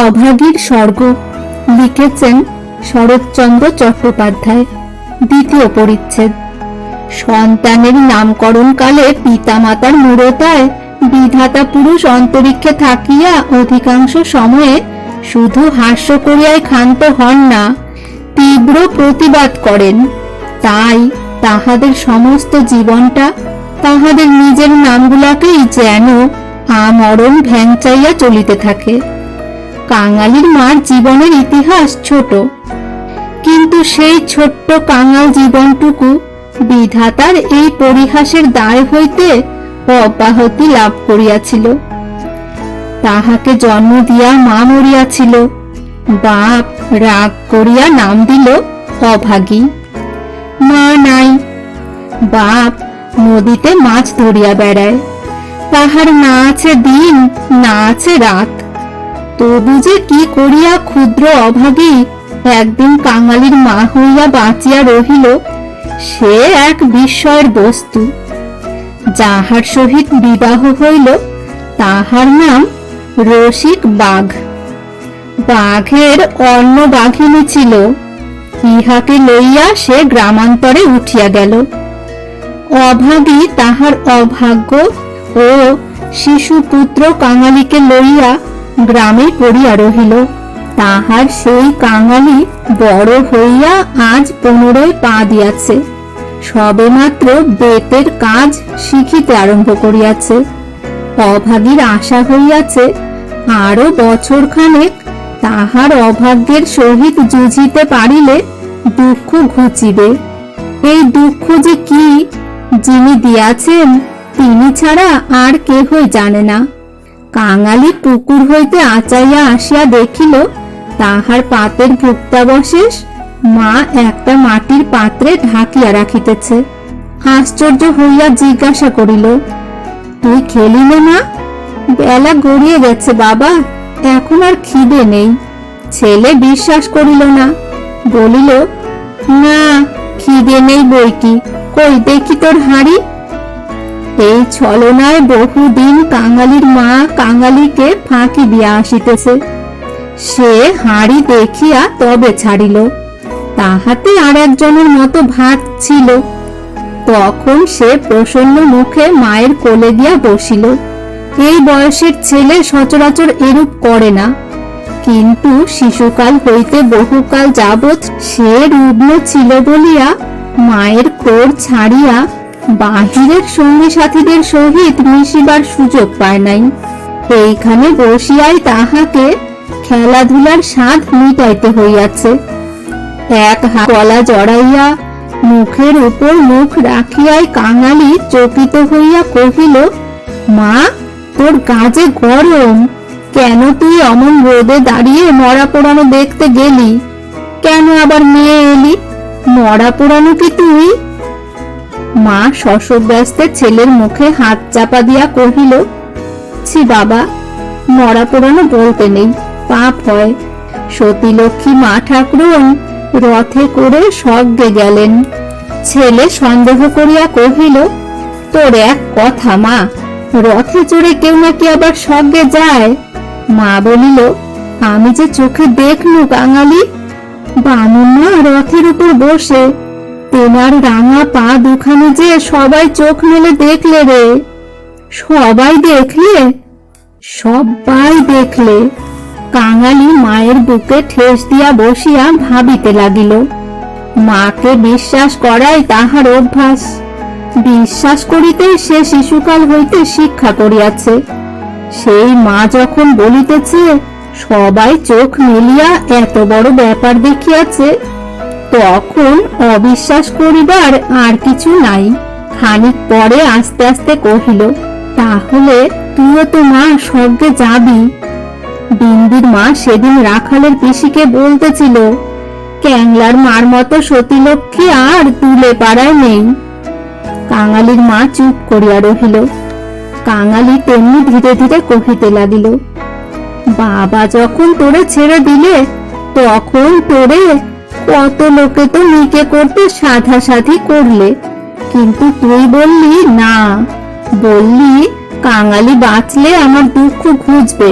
অভাগীর স্বর্গ লিখেছেন শরৎচন্দ্র চট্টোপাধ্যায়। দ্বিতীয় পরিচ্ছেদ। সন্তানের নামকরণকালে পিতামাতার মূঢ়তায় বিধাতা পুরুষ অন্তরিক্ষে থাকিয়া অধিকাংশ সময়ে শুধু হাস্য করিয়াই ক্ষান্ত হন না, তীব্র প্রতিবাদ করেন। তাই তাহাদের সমস্ত জীবনটা তাহাদের নিজের নামগুলাকেই যেন আমরণ ভ্যাংচাইয়া চলিতে থাকে। কাঙালির মার জীবনের ইতিহাস ছোট, কিন্তু সেই ছোট্ট কাঙাল জীবনটুকু বিধাতার এই পরিহাসের দায় হইতে অব্যাহতি লাভ করিয়াছিল। তাহাকে জন্ম দিয়া মা মরিয়াছিল, বাপ রাগ করিয়া নাম দিল অভাগী। মা নাই, বাপ নদীতে মাছ ধরিয়া বেড়ায়, তাহার না আছে দিন না আছে রাত। তবু যে কি করিয়া ক্ষুদ্র অভাগী একদিন কাঙালির মা হইয়া বাঁচিয়া রহিল, সে এক বিস্ময়ের বস্তু। যাহার সহিত বিবাহ হইল তাহার নাম রসিক বাঘ। বাঘের অন্য বাঘিনী ছিল, ইহাকে লইয়া সে গ্রামান্তরে উঠিয়া গেল। অভাগী তাহার অভাগ্য ও শিশুপুত্র কাঙালিকে লইয়া গ্রামে পড়িয়া রহিল। তাহার সেই কাঙালি বড় হইয়া আজ 15 পা দিয়াছে, সবেমাত্র বেতের কাজ শিখিতে আরম্ভ করিয়াছে। অভাগীর আশা হইয়াছে আরো বছরখানেক তাহার অভাগ্যের সহিত যুঝিতে পারিলে দুঃখ ঘুচিবে। এই দুঃখ যে কি যিনি দিয়াছেন তিনি ছাড়া আর কেহই জানে না। কাঙালি পুকুর হইতে আচাইয়া আসিয়া দেখিল তাহার পাতের ভুক্তাবশেষ মা একটা মাটির পাত্রে ঢাকিয়া রাখিতেছে। আশ্চর্য হইয়া জিজ্ঞাসা করিল, তুই খেলি না মা? বেলা গড়িয়ে গেছে বাবা, এখন আর খিদে নেই। ছেলে বিশ্বাস করিল না, বলিল, না খিদে নেই বইকি, কই দেখি তোর হাঁড়ি। এই ছলনায় বহুদিন কাঙালির মা কাঙালিকে ফাঁকি দিয়া আসিতেছে। সে হাঁড়ি দেখিয়া তবে ছাড়িল, তাহাতে আর একজনের মতো ভাত ছিল। তখন সে প্রসন্ন মুখে মায়ের কোলে গিয়া বসিল। এই বয়সের ছেলে সচরাচর এরূপ করে না, কিন্তু শিশুকাল হইতে বহুকাল যাবৎ সে রুগ্ন ছিল বলিয়া মায়ের কোর ছাড়িয়া বাহিরের সঙ্গী সাথীদের সহিত মিশিবার সুযোগ পায় নাই। এইখানে বসিয়াই তাহাকে খেলাধুলার স্বাদ মিটাইতে হইয়াছে। এক হাত গলা জড়াইয়া মুখের উপর মুখ রাখিয়াই কাঙালি চকিত হইয়া কহিল, মা তোর গাজে গরম, কেন তুই অমন রোদে দাঁড়িয়ে মরা পোড়ানো দেখতে গেলি? কেন আবার মেয়ে এলি? মরা পোড়ানো কি তুই? মা শশব্যস্তে ছেলের মুখে হাত চাপা দিয়া কহিল, ছি বাবা, মরা পোড়ানো বলতে নেই, পাপ হয়। সতীলক্ষ্মী মা ঠাকুরন রথে করে স্বর্গে গেলেন। ছেলে সন্দেহ করিয়া কহিল, তোর এক কথা মা, রথে চড়ে কেউ নাকি আবার স্বর্গে যায়? মা বলিল, আমি যে চোখে দেখলু কাঙালি, বামুন মা রথের উপর বসে, তেনার রাঙা পা দুখানি যে সবাই চোখ মেলে দেখলে রে। সবাই দেখলে? সবাই দেখলে। কাঙালি মায়ের বুকে ঠেস দিয়া বসিয়া ভাবিতে লাগিল। মাকে বিশ্বাস করাই তাহার অভ্যাস। বিশ্বাস করিতে সে শিশুকাল হইতে শিক্ষা করিয়াছে। সেই মা যখন বলিতেছে সবাই চোখ মেলিয়া এত বড় ব্যাপার দেখিয়াছে, তখন অবিশ্বাস করিবার আর কিছু নাই। খানিক পরে আস্তে আস্তে কহিল, তাহলে তুইও তো মা স্বর্গে যাবি। বিন্দির মা সেদিন রাখালের পিসিকে বলতেছিল, ক্যাংলার মার মতো সতীলক্ষ্মী আর তুলে পাড়ায় নেই। কাঙালির মা চুপ করিয়া রহিল। কাঙালি তেমনি ধীরে ধীরে কহিতে লাগিল, বাবা যখন তোরে ছেড়ে দিলে তখন তোরে কত লোকে তো নিকে করতে সাধাসাধি করলে, কিন্তু তুই বললি না, বললি কাঙালি বাঁচলে আমার দুঃখ ঘুচবে।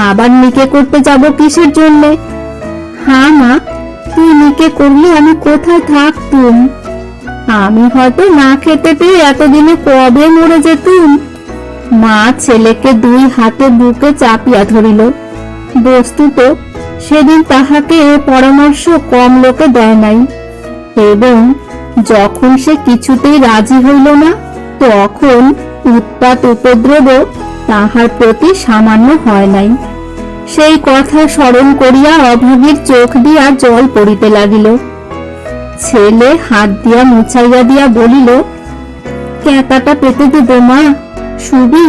আবার নিকে করতে যাব কিসের জন্যে? হ্যাঁ মা, তুই নিকে করলে আমি কোথায় থাকতুম? আমি হয়তো না খেতে পেয়ে এতদিনে কবে মরে যেতুম। মা ছেলেকে দুই হাতে বুকে চাপিয়া ধরিল। বস্তুত সেদিন তাহাকে এ পরামর্শ কম লোকে দেয় নাই, এবং যখন সে কিছুতেই রাজি হইল না, তখন উৎপাত উপদ্রব তাহার প্রতি সামান্য হয় নাই। সেই কথা স্মরণ করিয়া অভাগীর চোখ দিয়া জল পড়িতে লাগিল। ছেলে হাত দিয়া মুছাইয়া দিয়া বলিল, ক্যাতাটা পেতে দেব মা, শুবি?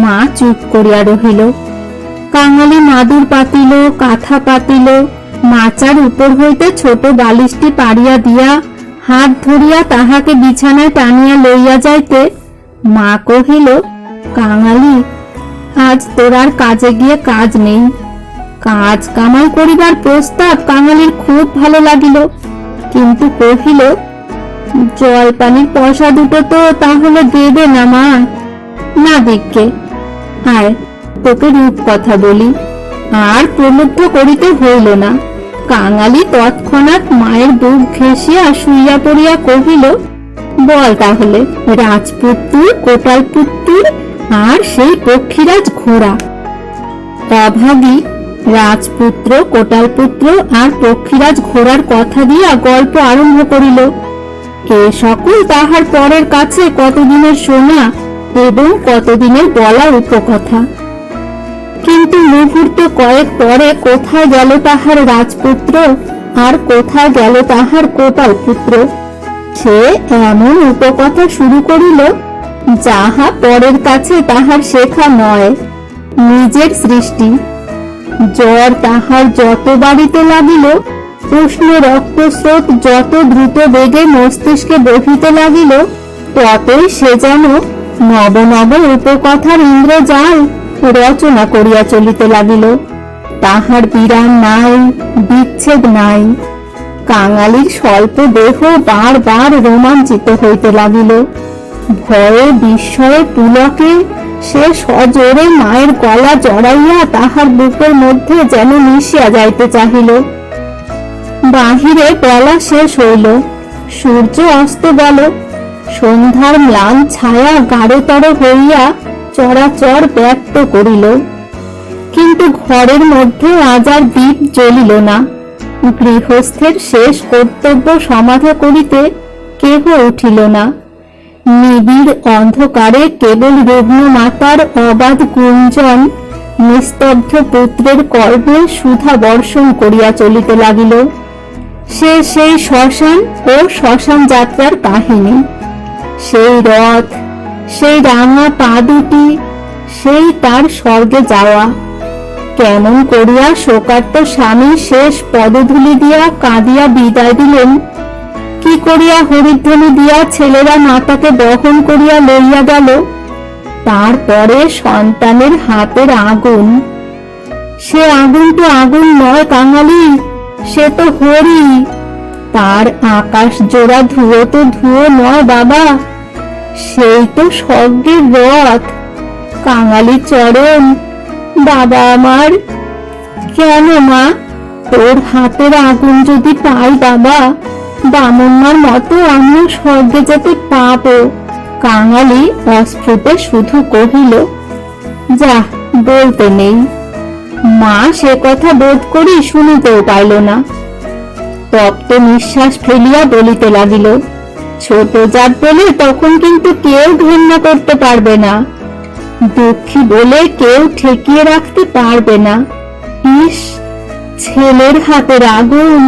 মা চুপ করিয়া রহিল। কাঙালি মাদুর পাতিল, কাঁথা পাতিল, মাচার উপর হইতে ছোট বালিশটি পাড়িয়া দিয়া হাত ধরিয়া তাহাকে বিছানায় টানিয়া লইয়া যাইতে মা কহিল, কাঙালি, আজ তোর আর কাজে গিয়ে কাজ নেই। কাজ কামাই করিবার প্রস্তাব কাঙালির খুব ভালো লাগিল, কিন্তু কহিল, জলপানির পয়সা দুটো তো তাহলে দেবে না মা? না দিককে, আয় তোকে রূপ কথা বলি। আর প্রলুব্ধ করিতে হইল না। কাঙালি তৎক্ষণাৎ মায়ের বুক ঘেঁষিয়া শুইয়া পড়িয়া কহিল, বল তাহলে, রাজপুত্তুর, কোটালপুত্তুর আর সেই পক্ষীরাজ ঘোড়া। অভাগী রাজপুত্র, কোটালপুত্র আর পক্ষীরাজ ঘোড়ার কথা দিয়া গল্প আরম্ভ করিল। এ সকল তাহার পরের কাছে কতদিনের শোনা এবং কতদিনের বলা উপকথা। কিন্তু মুহূর্ত কয়েক পরে কোথায় গেল তাহার রাজপুত্র, আর কোথায় গেল তাহার কোটালপুত্র? সে এমন উপকথা শুরু করিল, যাহা পরের কাছে তাহার শেখা নয়, নিজের সৃষ্টি। জ্বর তাহার যত বাড়িতে লাগিল, উষ্ণ রক্তস্রোত যত দ্রুত বেগে মস্তিষ্কে বহিতে লাগিল, ততই সে যেন নব নব উপকথার ইন্দ্রজাল রচনা করিয়া চলিতে লাগিল। তাহার বিরাম নাই, বিচ্ছেদ নাই। কাঙালির স্বল্প দেহ বার বার রোমাঞ্চিত হইতে লাগিল। ভয়ে বিস্ময়ে পুলকে সে সজোরে মায়ের গলা জড়াইয়া তাহার বুকের মধ্যে যেন মিশিয়া যাইতে চাহিল। বাহিরে বেলা শেষ হইল, সূর্য অস্ত গেল। সন্ধ্যার ম্লান ছায়া গাঢ়তর হইয়া চরাচর ব্যক্ত করিল, কিন্তু ঘরের মধ্যে আজ আর দীপ জ্বলিল না। গৃহস্থের শেষ কর্তব্য সমাধা করিতে কেহ উঠিল না। নিবিড় অন্ধকারে কেবল রুগ্ন মাতার অবাধ গুঞ্জন নিস্তব্ধ পুত্রের কর্ণে সুধা বর্ষণ করিয়া চলিতে লাগিল। সেই শ্মশান ও শ্মশান যাত্রার কাহিনী, সেই রথ, সেই রাঙা পা দুটি, সেই তার স্বর্গে যাওয়া। কেমন করিয়া শোকার্ত স্বামী শেষ পদধূলি দিয়া কাঁদিয়া বিদায় দিলেন, কি করিয়া হরিধ্বনি দিয়া ছেলেরা মাতাকে বহন করিয়া লইয়া গেল। তারপরে সন্তানের হাতের আগুন। সে আগুন তো আগুন নয় কাঙালি, সে তো হরি। তার আকাশ জোড়া ধুয়ো তো ধুয়ো নয় বাবা, সেই তো স্বর্গের রথ। কাঙালি চরণ, বাবা আমার। কেন মা, তোর হাতের আগুন যদি পাই বাবা, বামুন্নার মতো আমিও স্বর্গে যেতে পাবো। কাঙালি অস্ফুটে শুধু কহিল, যা, বলতে নেই। মা সে কথা বোধ করি শুনিতেও পাইল না। তপ্ত নিঃশ্বাস ফেলিয়া বলিতে লাগিল, ছোট জাত বলে তখন কিন্তু কেউ ঘৃণা করতে পারবে না, দুঃখী বলে কেউ ঠেকিয়ে রাখতে পারবে না। ইস, ছেলের হাতের আগুন,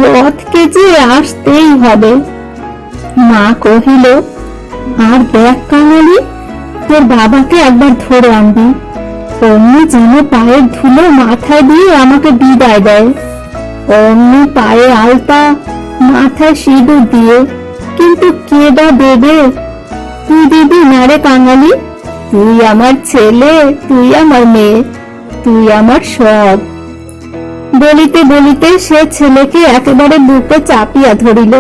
রথকে যে আসতেই হবে। মা কহিল, আর দেখ কাঙালি, তোর বাবাকে একবার ধরে আনবি, অমনি যেন পায়ের ধুলো মাথায় দিয়ে আমাকে বিদায় দেয়। অমনি পায়ে আলতা, মাথায় সিঁদুর দিয়ে। কিন্তু কে বা দেবে? তুই দিবি না রে কাঙালি? তুই আমার ছেলে, তুই আমার মেয়ে, তুই আমার সব। বলিতে বলিতে সে ছেলেকে একেবারে বুকে চাপিয়া ধরিল।